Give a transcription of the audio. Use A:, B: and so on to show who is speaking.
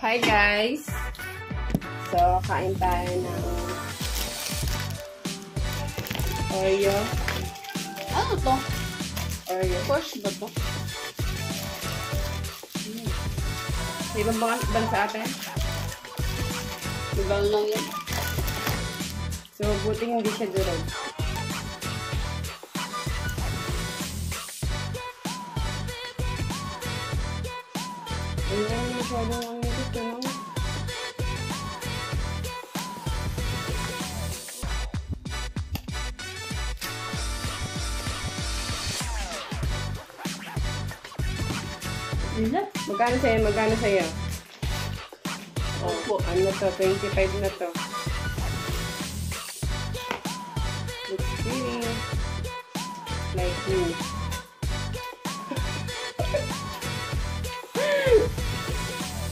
A: Hi guys! So, kain tayo ng Oreo.
B: Ano to?
A: Oreo.
B: Porsche ba to?
A: Sa ibang bansa atin.
B: Ibang lang yun.
A: So, buting hindi siya durog. Hindi na masyadong ang nito, no? Magkano sa'yo? Magkano sa'yo?
B: Opo.
A: Ano to? 25 na to. Looks pretty. Like me.